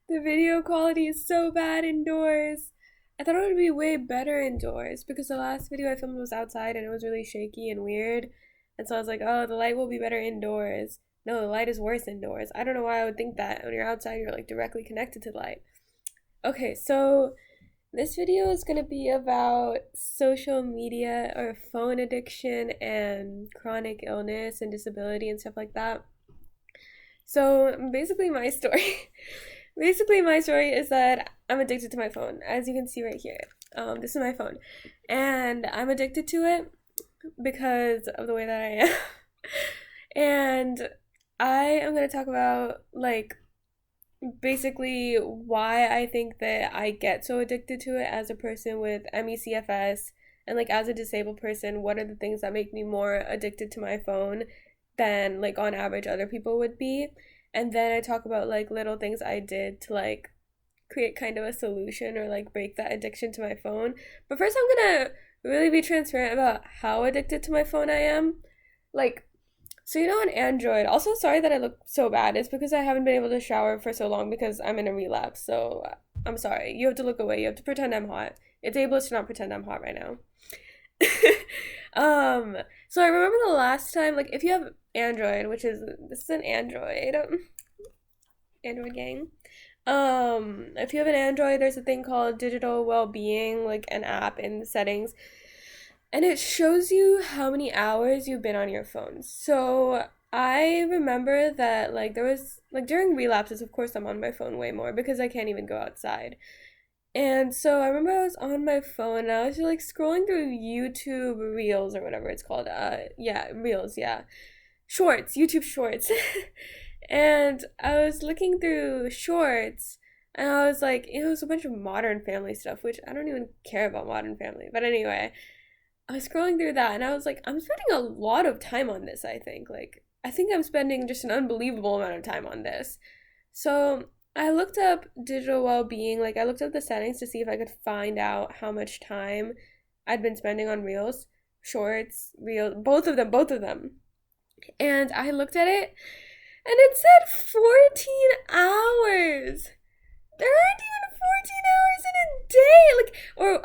The video quality is so bad indoors. I thought it would be way better indoors because the last video I filmed was outside and it was really shaky and weird. And so I was like, oh, the light will be better indoors. No, the light is worse indoors. I don't know why I would think that. When you're outside, you're like directly connected to the light. Okay, so this video is going to be about social media or phone addiction and chronic illness and disability and stuff like that. So basically, my story. Basically, my story is that I'm addicted to my phone, as you can see right here. This is my phone, and I'm addicted to it because of the way that I am. And I am going to talk about, like, basically why I think that I get so addicted to it as a person with ME/CFS, and, like, as a disabled person, what are the things that make me more addicted to my phone than, like, on average other people would be. And then I talk about, like, little things I did to, like, create kind of a solution or, like, break that addiction to my phone. But first, I'm gonna really be transparent about how addicted to my phone I am. Like, so on Android, also sorry that I look so bad. It's because I haven't been able to shower for so long because I'm in a relapse. So I'm sorry. You have to look away. You have to pretend I'm hot. It's ableist to not pretend I'm hot right now. So I remember the last time, like, if you have Android, which is this is an Android gang. If you have an Android, there's a thing called Digital Wellbeing, like an app in the settings, and it shows you how many hours you've been on your phone. So I remember that, like, there was, like, during relapses, of course I'm on my phone way more because I can't even go outside. And so I remember I was on my phone and I was just, like, scrolling through YouTube Reels or whatever it's called. Yeah, Reels, yeah. Shorts, YouTube Shorts. And I was looking through Shorts and I was like, it was a bunch of Modern Family stuff, which I don't even care about Modern Family. But anyway, I was scrolling through that and I was like, I'm spending a lot of time on this, I think. Like, I think I'm spending just an unbelievable amount of time on this. So I looked up digital well-being, like I looked up the settings to see if I could find out how much time I'd been spending on Reels, Shorts, Reels, both of them. And I looked at it and it said 14 hours. There aren't even 14 hours in a day. Like, or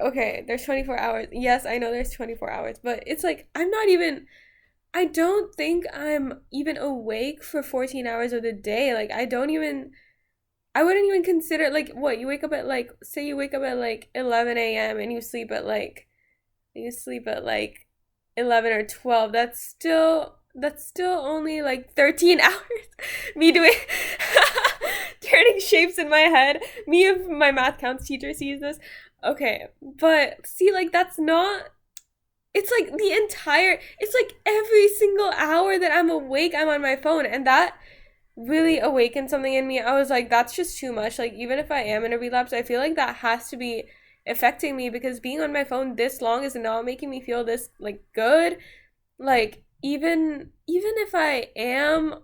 okay. There's 24 hours. Yes, I know there's 24 hours, but it's like I don't think I'm even awake for 14 hours of the day. Like, I wouldn't even consider, like, what, you wake up at, like, say you wake up at, like, 11 a.m. and you sleep at, like, 11 or 12. That's still only, like, 13 hours. Me doing, turning shapes in my head. Me, if my math counts teacher sees this. Okay, but see, like, that's not, it's like it's like every single hour that I'm awake, I'm on my phone. And that really awakened something in me. I was like, that's just too much. Like, even if I am in a relapse, I feel like that has to be affecting me because being on my phone this long is not making me feel this, like, good. Like, even if I am,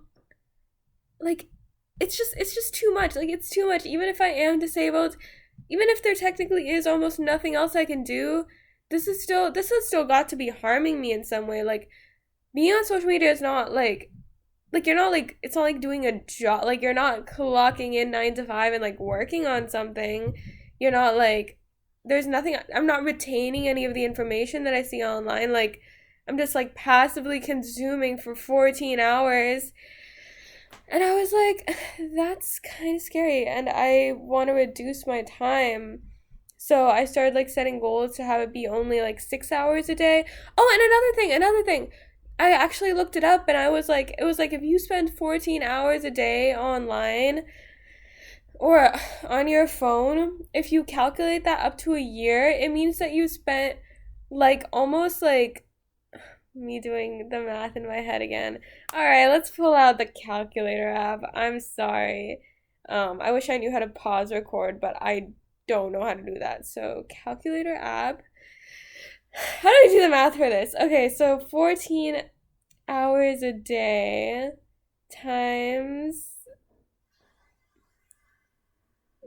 like, it's just too much. Like, it's too much. Even if I am disabled, even if there technically is almost nothing else I can do, this has still got to be harming me in some way. Like, being on social media is not like you're not, like, it's not like doing a job. Like, you're not clocking in 9 to 5 and, like, working on something. You're not, like, there's nothing, I'm not retaining any of the information that I see online. Like, I'm just, like, passively consuming for 14 hours. And I was like, that's kind of scary and I want to reduce my time. So I started, like, setting goals to have it be only, like, 6 hours a day. Oh, and another thing. I actually looked it up and I was like, it was like if you spend 14 hours a day online or on your phone, if you calculate that up to a year, it means that you spent, like, almost, like, me doing the math in my head again. All right, let's pull out the calculator app. I'm sorry. I wish I knew how to pause record, but I don't know how to do that. So, calculator app. How do I do the math for this? Okay, so 14 hours a day times,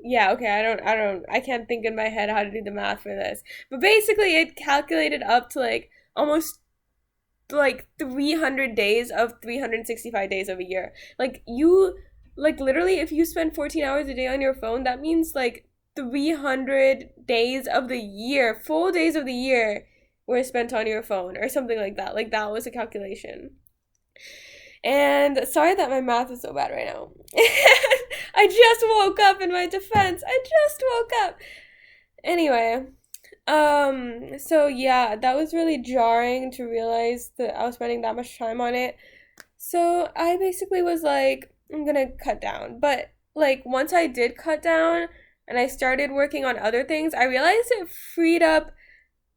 yeah, okay, I can't think in my head how to do the math for this. But basically it calculated up to, like, almost, like, 300 days of 365 days of a year. Like, you Like literally if you spend 14 hours a day on your phone, that means like 300 days of the year, full days of the year were spent on your phone or something like that. Like that was a calculation. And sorry that my math is so bad right now. I just woke up, in my defense. I just woke up. Anyway, so yeah, that was really jarring to realize that I was spending that much time on it. So I basically was like, I'm gonna cut down. But like once I did cut down and I started working on other things, I realized it freed up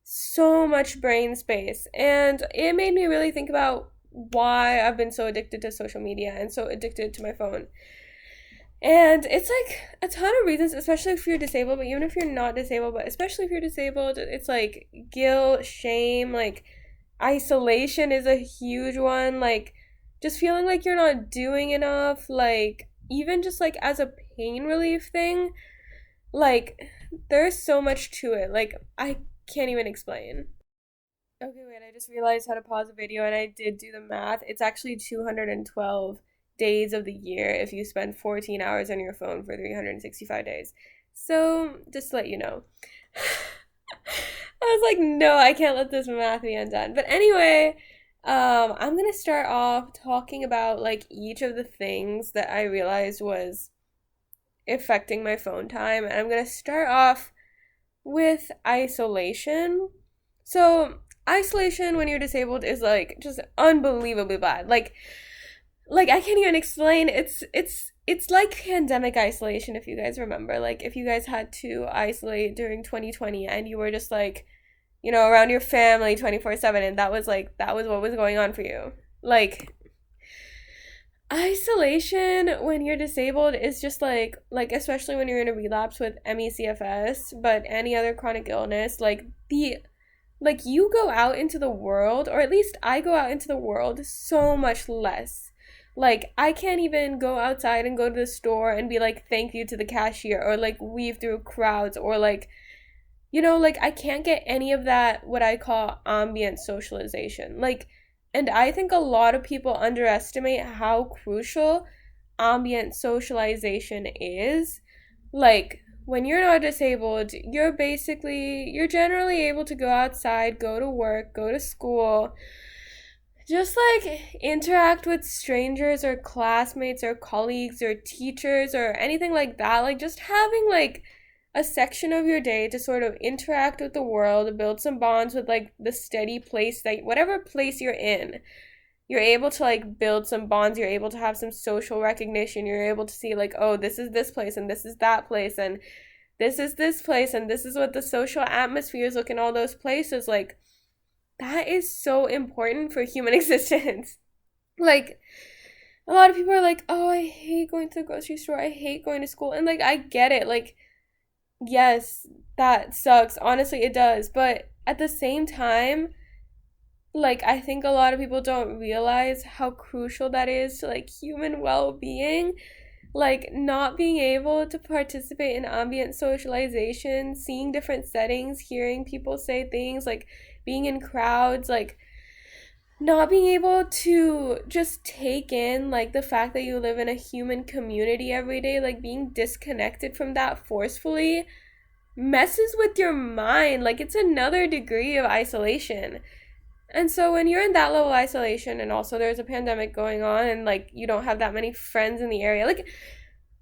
so much brain space. And it made me really think about why I've been so addicted to social media and so addicted to my phone. And it's like a ton of reasons, especially if you're disabled, but even if you're not disabled, but especially if you're disabled, it's like guilt, shame, like isolation is a huge one, like just feeling like you're not doing enough, like even just like as a pain relief thing, like there's so much to it. Like I can't even explain. Okay, wait, I just realized how to pause a video and I did do the math. It's actually 212 days of the year if you spend 14 hours on your phone for 365 days. So, just to let you know. I was like, no, I can't let this math be undone. But anyway, I'm gonna start off talking about like each of the things that I realized was affecting my phone time. And I'm gonna start off with isolation. So, isolation when you're disabled is like just unbelievably bad. Like I can't even explain. It's like pandemic isolation if you guys remember. Like if you guys had to isolate during 2020 and you were just like, around your family 24/7 and that was what was going on for you. Like isolation when you're disabled is just like especially when you're in a relapse with ME/CFS, but any other chronic illness, like you go out into the world, or at least I go out into the world so much less. Like I can't even go outside and go to the store and be like thank you to the cashier, or like weave through crowds, or like like I can't get any of that what I call ambient socialization. Like, and I think a lot of people underestimate how crucial ambient socialization is. Like when you're not disabled, you're generally able to go outside, go to work, go to school, just like interact with strangers or classmates or colleagues or teachers or anything like that. Like just having like a section of your day to sort of interact with the world, build some bonds with like the steady place that whatever place you're in, you're able to like build some bonds, you're able to have some social recognition, you're able to see like, oh, this is this place and this is that place and this is this place and this is what the social atmospheres look in all those places. Like that is so important for human existence. Like a lot of people are like, oh, I hate going to the grocery store, I hate going to school, and like I get it. Like yes, that sucks, honestly it does, but at the same time, like I think a lot of people don't realize how crucial that is to like human well-being. Like not being able to participate in ambient socialization, seeing different settings, hearing people say things, like being in crowds, like not being able to just take in like the fact that you live in a human community every day, like being disconnected from that forcefully messes with your mind. Like it's another degree of isolation. And so when you're in that level of isolation and also there's a pandemic going on and like you don't have that many friends in the area, like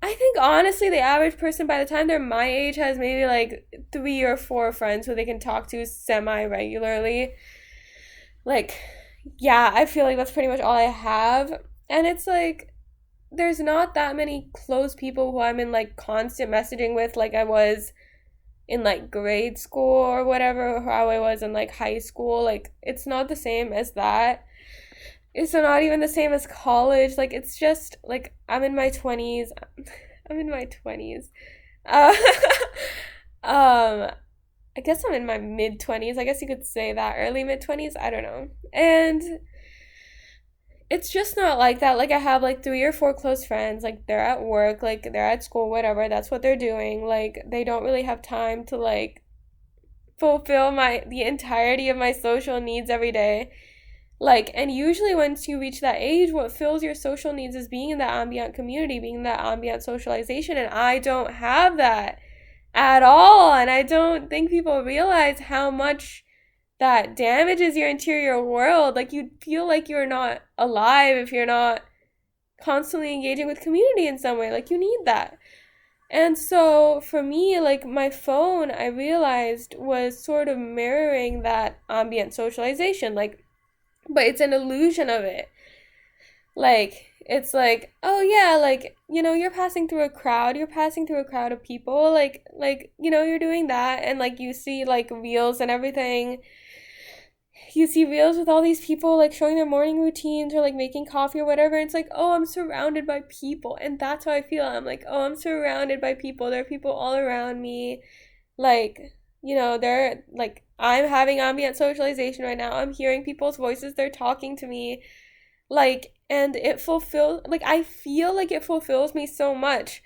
I think honestly the average person by the time they're my age has maybe like 3 or 4 friends who they can talk to semi regularly. Like yeah, I feel like that's pretty much all I have. And it's like there's not that many close people who I'm in like constant messaging with like I was in like grade school or whatever, or how I was in like high school. Like it's not the same as that. It's not even the same as college. Like it's just like I'm in my 20s. I'm in my 20s. Uh, I guess I'm in my mid 20s. I guess you could say that, early mid 20s. I don't know. And it's just not like that. Like I have like 3 or 4 close friends. Like they're at work, like they're at school, whatever. That's what they're doing. Like they don't really have time to like fulfill my the entirety of my social needs every day. Like, and usually once you reach that age, what fills your social needs is being in that ambient community, being in that ambient socialization. And I don't have that at all. And I don't think people realize how much that damages your interior world. Like, you feel like you're not alive if you're not constantly engaging with community in some way. Like, you need that. And so for me, like, my phone, I realized, was sort of mirroring that ambient socialization. Like, but it's an illusion of it. Like, it's like, oh yeah, like, you're passing through a crowd, you're passing through a crowd of people, like, you're doing that, and like you see like reels and everything. You see reels with all these people like showing their morning routines or like making coffee or whatever. It's like, oh, I'm surrounded by people. And that's how I feel. I'm like, oh, I'm surrounded by people. There are people all around me. Like, they're like, I'm having ambient socialization right now. I'm hearing people's voices. They're talking to me. Like, and it fulfills, like, I feel like it fulfills me so much.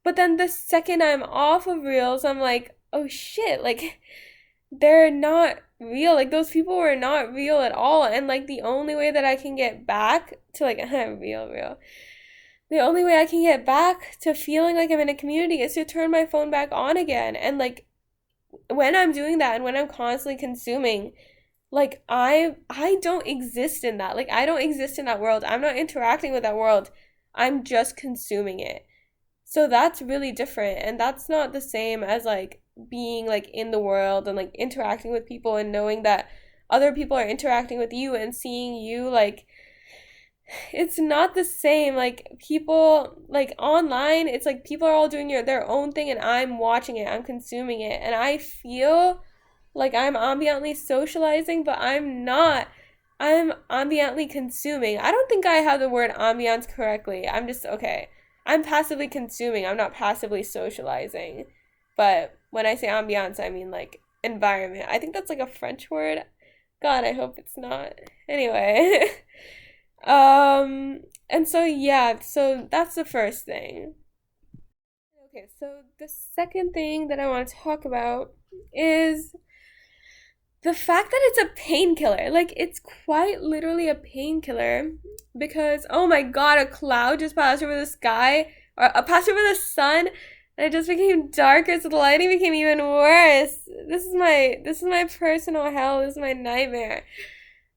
But then the second I'm off of reels, I'm like, oh shit, like, they're not real. Like, those people were not real at all. And like, the only way that I can get back to like real, the only way I can get back to feeling like I'm in a community is to turn my phone back on again. And like, when I'm doing that and when I'm constantly consuming, like, I don't exist in that. Like, I don't exist in that world. I'm not interacting with that world. I'm just consuming it. So that's really different, and that's not the same as like being like in the world and like interacting with people and knowing that other people are interacting with you and seeing you. Like, it's not the same. Like, people like online, it's like people are all doing their own thing and I'm watching it, I'm consuming it, and I feel like I'm ambiently socializing, but I'm not. I'm ambiently consuming. I don't think I have the word ambiance correctly. I'm just okay. I'm passively consuming. I'm not passively socializing. But when I say ambiance, I mean like environment. I think that's like a French word. God, I hope it's not. Anyway. And so yeah, so that's the first thing. Okay, so the second thing that I want to talk about is the fact that it's a painkiller. Like, it's quite literally a painkiller because, oh my god, a cloud just passed over the sky, or passed over the sun, and it just became darker, so the lighting became even worse. This is my personal hell. This is my nightmare.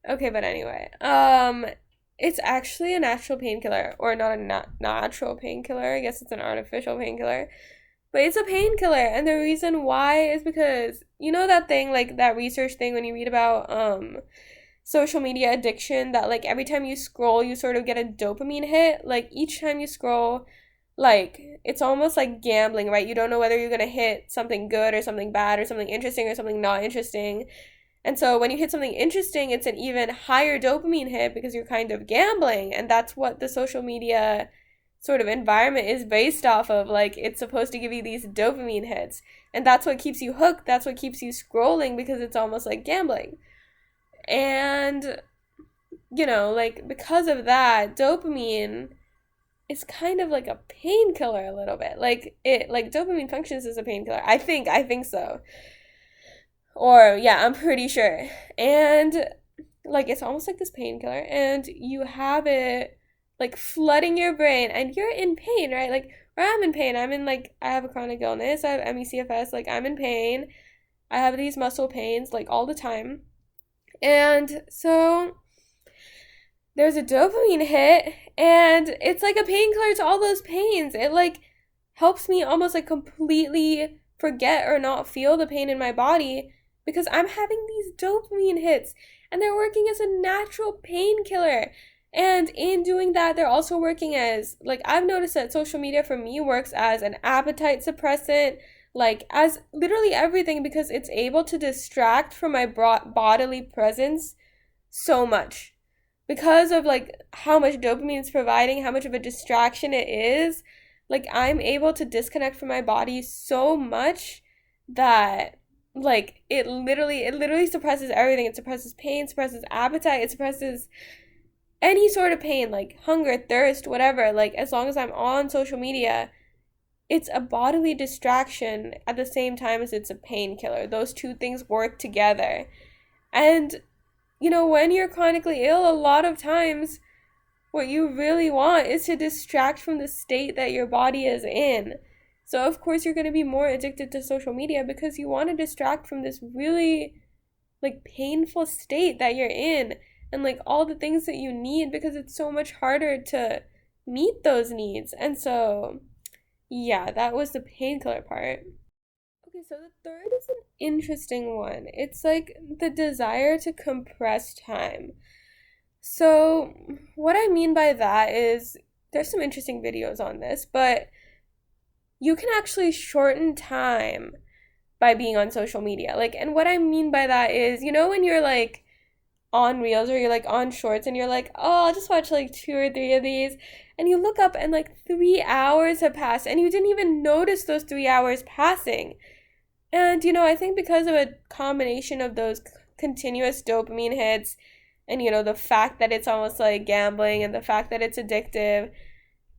Okay, but anyway, it's actually a natural painkiller, or not a natural painkiller. I guess it's an artificial painkiller. But it's a painkiller, and the reason why is because that thing, like that research thing when you read about social media addiction, that like every time you scroll you sort of get a dopamine hit. Like, each time you scroll, like, it's almost like gambling, right? You don't know whether you're going to hit something good or something bad or something interesting or something not interesting. And so when you hit something interesting, it's an even higher dopamine hit because you're kind of gambling, and that's what the social media sort of environment is based off of. Like, it's supposed to give you these dopamine hits, and that's what keeps you hooked. That's what keeps you scrolling, because it's almost like gambling. And like, because of that, dopamine is kind of like a painkiller a little bit. Like, it, like, dopamine functions as a painkiller. I think so. Or yeah, I'm pretty sure. And like, it's almost like this painkiller, and you have it like flooding your brain, and you're in pain, right? Like, or I'm in pain. I'm in, like, I have a chronic illness. I have ME/CFS. Like, I'm in pain. I have these muscle pains like all the time. And so there's a dopamine hit, and it's like a painkiller to all those pains. It like helps me almost like completely forget or not feel the pain in my body because I'm having these dopamine hits, and they're working as a natural painkiller. And in doing that, they're also working as, like, I've noticed that social media for me works as an appetite suppressant, like, as literally everything, because it's able to distract from my bodily presence so much. Because of, like, how much dopamine it's providing, how much of a distraction it is, like, I'm able to disconnect from my body so much that, like, it literally suppresses everything. It suppresses pain, suppresses appetite, it suppresses any sort of pain, like hunger, thirst, whatever. Like, as long as I'm on social media, it's a bodily distraction at the same time as it's a painkiller. Those two things work together. And when you're chronically ill, a lot of times what you really want is to distract from the state that your body is in. So, of course, you're going to be more addicted to social media because you want to distract from this really like painful state that you're in and like all the things that you need because it's so much harder to meet those needs. And so, yeah, that was the painkiller part. Okay, so the third is an interesting one. It's like the desire to compress time. So, what I mean by that is there's some interesting videos on this, but you can actually shorten time by being on social media. Like, and what I mean by that is, when you're like on Reels or you're like on Shorts and you're like, oh, I'll just watch like two or three of these, and you look up and like 3 hours have passed and you didn't even notice those 3 hours passing. And, I think because of a combination of those continuous dopamine hits and, the fact that it's almost like gambling and the fact that it's addictive,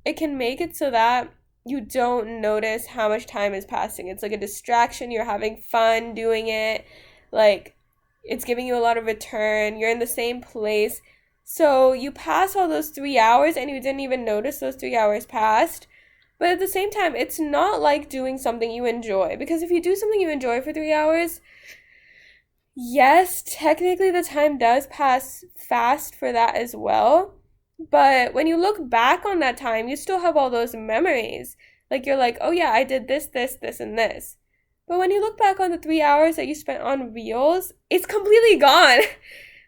it can make it so that you don't notice how much time is passing. It's like a distraction. You're having fun doing it. Like, it's giving you a lot of return. You're in the same place. So you pass all those 3 hours and you didn't even notice those 3 hours passed. But at the same time, it's not like doing something you enjoy. Because if you do something you enjoy for 3 hours, yes, technically the time does pass fast for that as well. But when you look back on that time, you still have all those memories. Like you're like, oh yeah, I did this, this, this, and this. But when you look back on the 3 hours that you spent on Reels, it's completely gone.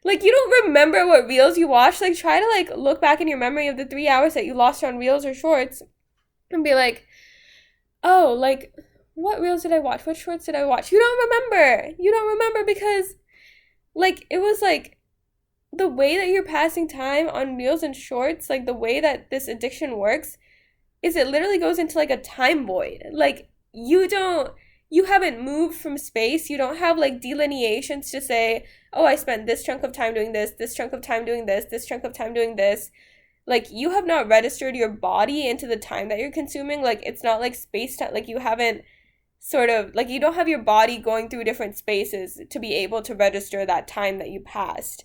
Like you don't remember what Reels you watched. Like try to like look back in your memory of the 3 hours that you lost on Reels or Shorts and be like, oh, like what Reels did I watch? What Shorts did I watch? You don't remember. You don't remember because like it was like the way that you're passing time on Reels and Shorts, like the way that this addiction works, is it literally goes into like a time void. Like you haven't moved from space. You don't have like delineations to say, oh, I spent this chunk of time doing this chunk of time doing this chunk of time doing this. Like you have not registered your body into the time that you're consuming. Like it's not like space time. Like you haven't sort of like you don't have your body going through different spaces to be able to register that time that you passed.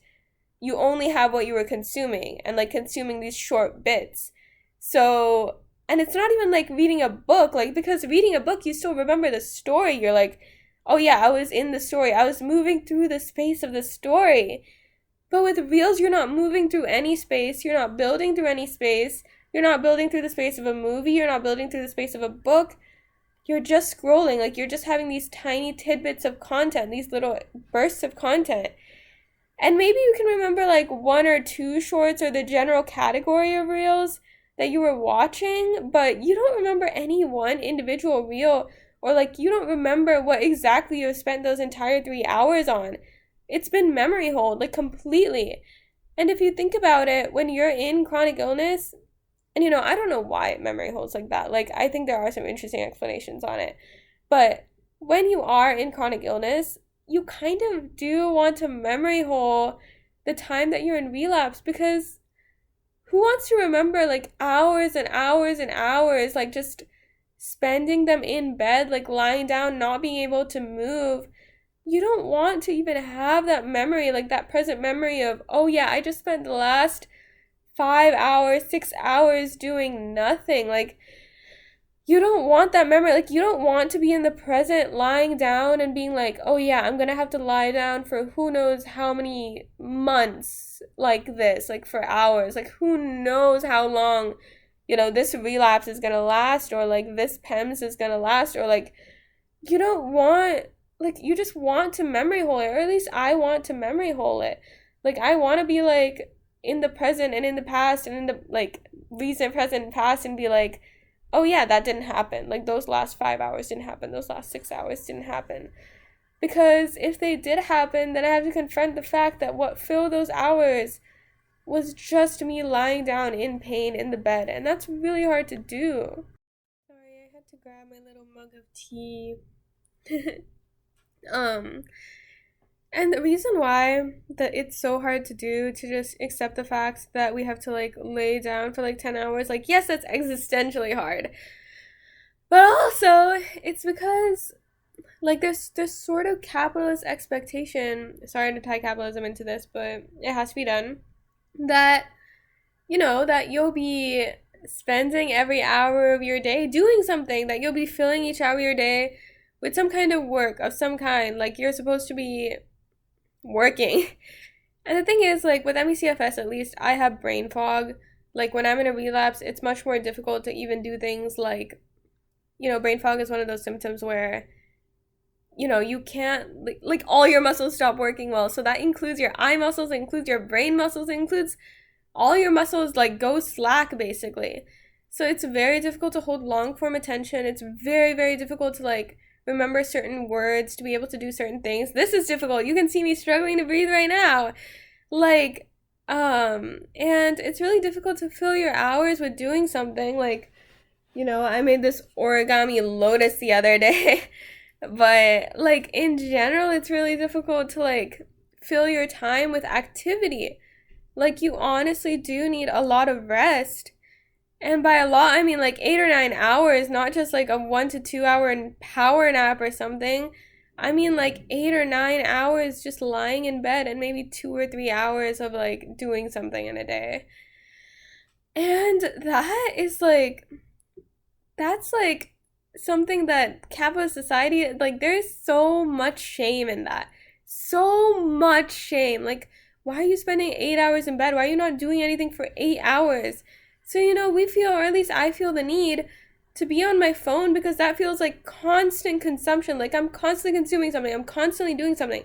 You only have what you were consuming and like consuming these short bits. So, and it's not even like reading a book, like because reading a book, you still remember the story. You're like, oh yeah, I was in the story. I was moving through the space of the story. But with Reels, you're not moving through any space. You're not building through any space. You're not building through the space of a movie. You're not building through the space of a book. You're just scrolling. Like you're just having these tiny tidbits of content, these little bursts of content. And maybe you can remember like one or two shorts or the general category of Reels that you were watching, but you don't remember any one individual reel or like you don't remember what exactly you spent those entire 3 hours on. It's been memory hold, like completely. And if you think about it, when you're in chronic illness, and I don't know why memory holds like that. Like, I think there are some interesting explanations on it. But when you are in chronic illness, you kind of do want to memory hole the time that you're in relapse because who wants to remember like hours and hours and hours, like just spending them in bed, like lying down, not being able to move? You don't want to even have that memory, like that present memory of, oh yeah, I just spent the last 5 hours, 6 hours doing nothing. Like, you don't want that memory. Like, you don't want to be in the present lying down and being like, oh yeah, I'm gonna have to lie down for who knows how many months like this, like for hours. Like, who knows how long, this relapse is gonna last, or like this PEMS is gonna last, or like, you don't want, like, you just want to memory hole it, or at least I want to memory hole it. Like, I want to be like in the present and in the past and in the like recent, present, past and be like, oh yeah, that didn't happen. Like those last 5 hours didn't happen. Those last 6 hours didn't happen. Because if they did happen, then I have to confront the fact that what filled those hours was just me lying down in pain in the bed. And that's really hard to do. Sorry, I had to grab my little mug of tea. And the reason why that it's so hard to do to just accept the fact that we have to like lay down for like 10 hours, like yes, that's existentially hard. But also, it's because like there's sort of capitalist expectation. Sorry to tie capitalism into this, but it has to be done. That that you'll be spending every hour of your day doing something, that you'll be filling each hour of your day with some kind of work of some kind. Like you're supposed to be working. And the thing is, like with MECFS, at least I have brain fog. Like when I'm in a relapse, it's much more difficult to even do things like, brain fog is one of those symptoms where, you can't, like all your muscles stop working well. So that includes your eye muscles, it includes your brain muscles, it includes all your muscles, like go slack basically. So it's very difficult to hold long form attention. It's very, very difficult to like remember certain words, to be able to do certain things. This is difficult. You can see me struggling to breathe right now. Like, and it's really difficult to fill your hours with doing something. Like, I made this origami lotus the other day. But like in general, it's really difficult to like fill your time with activity. Like you honestly do need a lot of rest. And by a lot, I mean like 8 or 9 hours, not just like a 1 to 2 hour power nap or something. I mean like 8 or 9 hours just lying in bed and maybe 2 or 3 hours of like doing something in a day. And that's like something that capitalist society, like there's so much shame in that. So much shame. Like, why are you spending 8 hours in bed? Why are you not doing anything for 8 hours? So, we feel, or at least I feel the need to be on my phone because that feels like constant consumption. Like I'm constantly consuming something. I'm constantly doing something.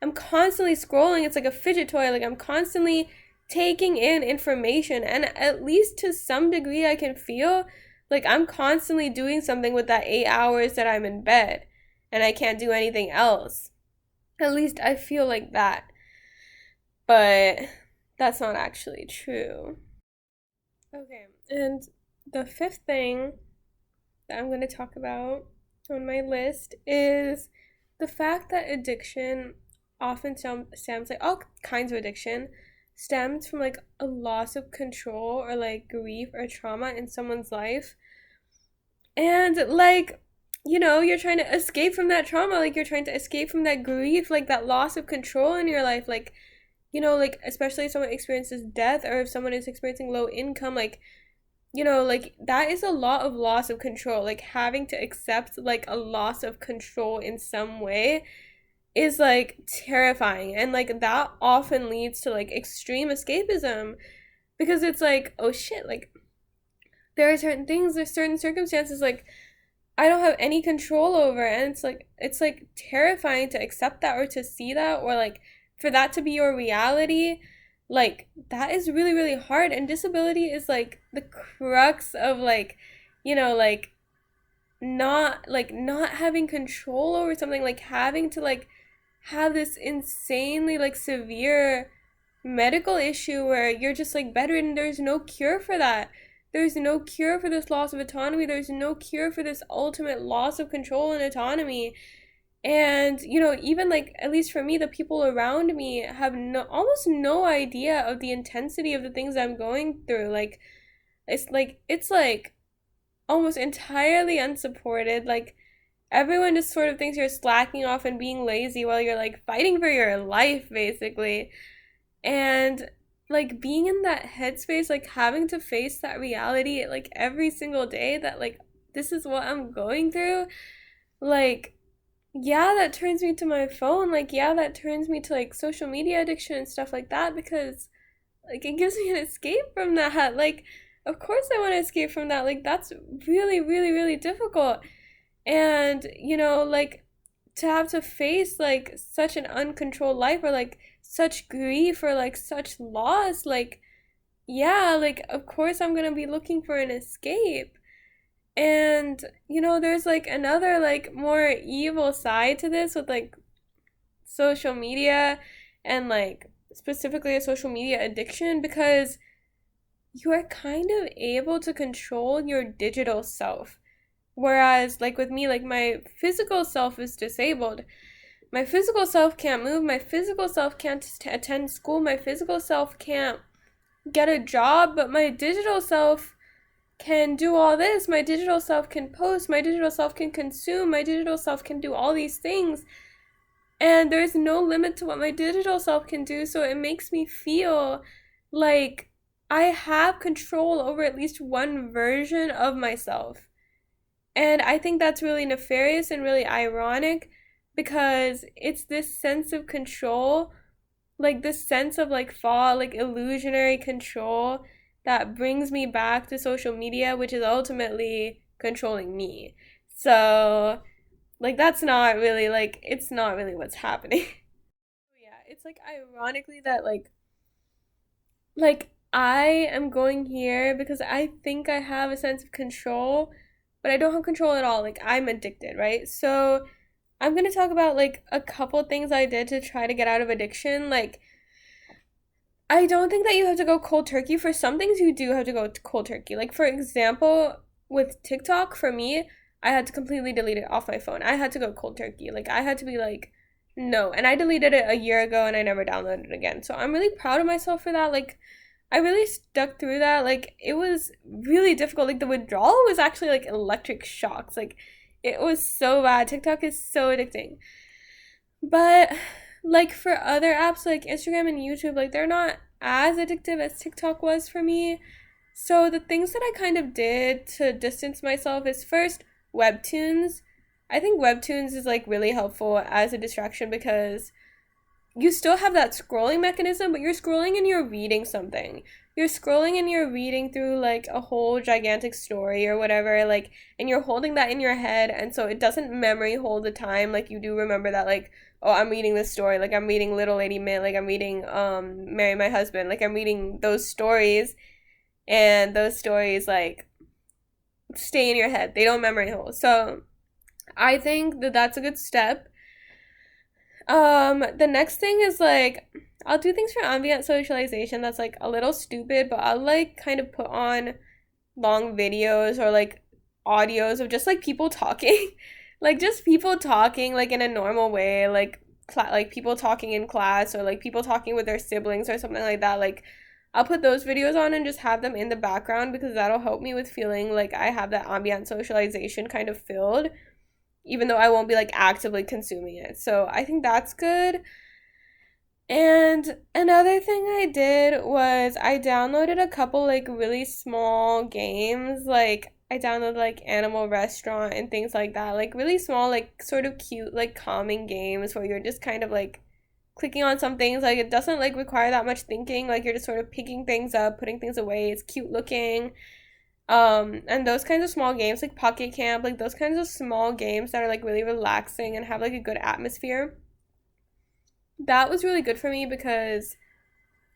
I'm constantly scrolling. It's like a fidget toy. Like I'm constantly taking in information. And at least to some degree, I can feel like I'm constantly doing something with that 8 hours that I'm in bed and I can't do anything else. At least I feel like that. But that's not actually true. Okay, and the fifth thing that I'm going to talk about on my list is the fact that addiction often stems, like all kinds of addiction, stems from like a loss of control or like grief or trauma in someone's life. And like, you're trying to escape from that trauma, like you're trying to escape from that grief, like that loss of control in your life. Like, like especially if someone experiences death or if someone is experiencing low income, like, like that is a lot of loss of control. Like having to accept like a loss of control in some way is like terrifying. And like that often leads to like extreme escapism because it's like, oh shit, like there are certain things, there's certain circumstances like I don't have any control over, and it's like terrifying to accept that or to see that or like for that to be your reality. Like that is really, really hard, and disability is like the crux of like like not having control over something, like having to like have this insanely like severe medical issue where you're just like bedridden. There's no cure for that. There's no cure for this loss of autonomy. There's no cure for this ultimate loss of control and autonomy. And, even like, at least for me, the people around me have almost no idea of the intensity of the things I'm going through. It's like almost entirely unsupported. Like, everyone just sort of thinks you're slacking off and being lazy while you're like fighting for your life, basically. And like being in that headspace, like having to face that reality like every single day that like this is what I'm going through, like yeah, that turns me to my phone. Like yeah, that turns me to like social media addiction and stuff like that because like it gives me an escape from that. Like of course I want to escape from that. Like that's really, really, really difficult. And like to have to face like such an uncontrolled life or like such grief or like such loss, like yeah, like of course I'm gonna be looking for an escape. And there's like another like more evil side to this with like social media and like specifically a social media addiction, because you are kind of able to control your digital self. Whereas like with me, like my physical self is disabled. My physical self can't move. My physical self can't attend school. My physical self can't get a job. But my digital self can do all this. My digital self can post. My digital self can consume. My digital self can do all these things. And there's no limit to what my digital self can do. So it makes me feel like I have control over at least one version of myself. And I think that's really nefarious and really ironic because it's this sense of control, like this sense of like like illusionary control that brings me back to social media, which is ultimately controlling me. So, like, that's not really, like, it's not really what's happening. Yeah, it's like ironically that, like, I am going here because I think I have a sense of control, but I don't have control at all. Like, I'm addicted, right? So, I'm gonna talk about like a couple things I did to try to get out of addiction. Like, I don't think that you have to go cold turkey. For some things, you do have to go cold turkey. Like, for example, with TikTok, for me, I had to completely delete it off my phone. I had to go cold turkey. Like, I had to be like, no. And I deleted it a year ago and I never downloaded it again. So I'm really proud of myself for that. Like, I really stuck through that. Like, it was really difficult. Like, the withdrawal was actually like electric shocks. Like, it was so bad. TikTok is so addicting. But like for other apps like Instagram and YouTube, like they're not as addictive as TikTok was for me. So the things that I kind of did to distance myself is first webtoons. I think webtoons is like really helpful as a distraction because you still have that scrolling mechanism, but you're scrolling and you're reading something. You're scrolling and you're reading through like a whole gigantic story or whatever, like, and you're holding that in your head, and so it doesn't memory hold the time. Like, you do remember that, like, oh, I'm reading this story, like, I'm reading Little Lady Mint, like, I'm reading Marry My Husband, like, I'm reading those stories, and those stories, like, stay in your head. They don't memory hold. So, I think that that's a good step. The next thing is like I'll do things for ambient socialization that's like a little stupid, but I'll like kind of put on long videos or like audios of just like people talking. Like just people talking like in a normal way, like like people talking in class or like people talking with their siblings or something like that. Like I'll put those videos on and just have them in the background because that'll help me with feeling like I have that ambient socialization kind of filled even though I won't be like actively consuming it. So I think that's good. And another thing I did was I downloaded a couple like really small games. Like I downloaded like Animal Restaurant and things like that. Like really small, like sort of cute, like calming games where you're just kind of like clicking on some things. Like it doesn't like require that much thinking. Like you're just sort of picking things up, putting things away. It's cute looking. And those kinds of small games like Pocket Camp, like those kinds of small games that are like really relaxing and have like a good atmosphere. That was really good for me because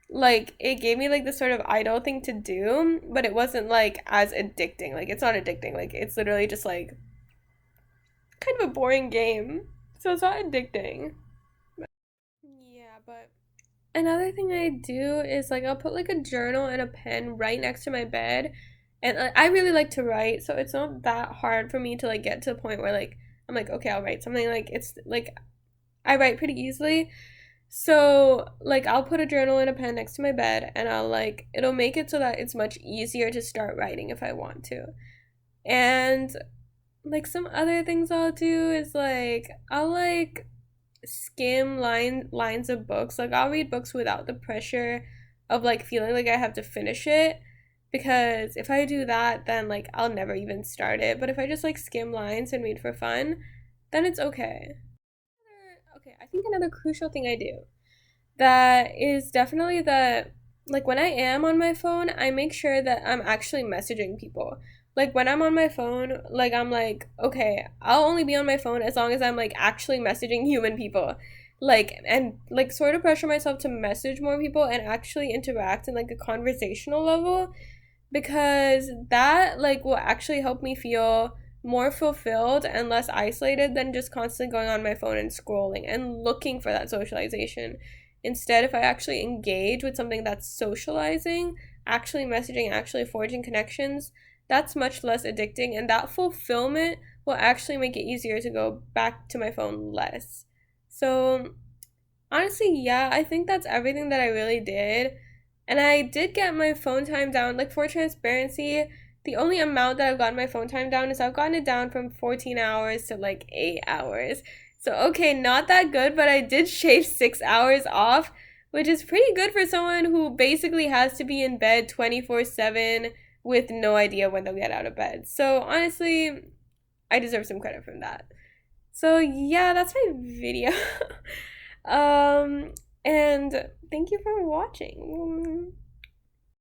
like it gave me like this sort of idle thing to do, but it wasn't like as addicting. Like it's not addicting. Like it's literally just like kind of a boring game. So it's not addicting. Yeah, but another thing I do is like I'll put like a journal and a pen right next to my bed. And I really like to write, so it's not that hard for me to like get to the point where like I'm like, okay, I'll write something. Like it's like I write pretty easily. So, like, I'll put a journal and a pen next to my bed, and I'll, like, it'll make it so that it's much easier to start writing if I want to. And, like, some other things I'll do is, like, I'll, like, skim lines of books. Like, I'll read books without the pressure of, like, feeling like I have to finish it. Because if I do that, then, like, I'll never even start it. But if I just, like, skim lines and read for fun, then it's okay. Okay, I think another crucial thing I do that is definitely that like when I am on my phone, I make sure that I'm actually messaging people. Like when I'm on my phone, like I'm like, okay, I'll only be on my phone as long as I'm like actually messaging human people. Like and like sort of pressure myself to message more people and actually interact in like a conversational level because that like will actually help me feel more fulfilled and less isolated than just constantly going on my phone and scrolling and looking for that socialization. Instead, if I actually engage with something that's socializing, actually messaging, actually forging connections, that's much less addicting, and that fulfillment will actually make it easier to go back to my phone less. So, honestly, yeah, I think that's everything that I really did. And I did get my phone time down. Like, for transparency, The only amount that I've gotten my phone time down is I've gotten it down from 14 hours to like 8 hours. So, okay, not that good, but I did shave 6 hours off, which is pretty good for someone who basically has to be in bed 24/7 with no idea when they'll get out of bed. So, honestly, I deserve some credit from that. So, yeah, that's my video. um, and thank you for watching.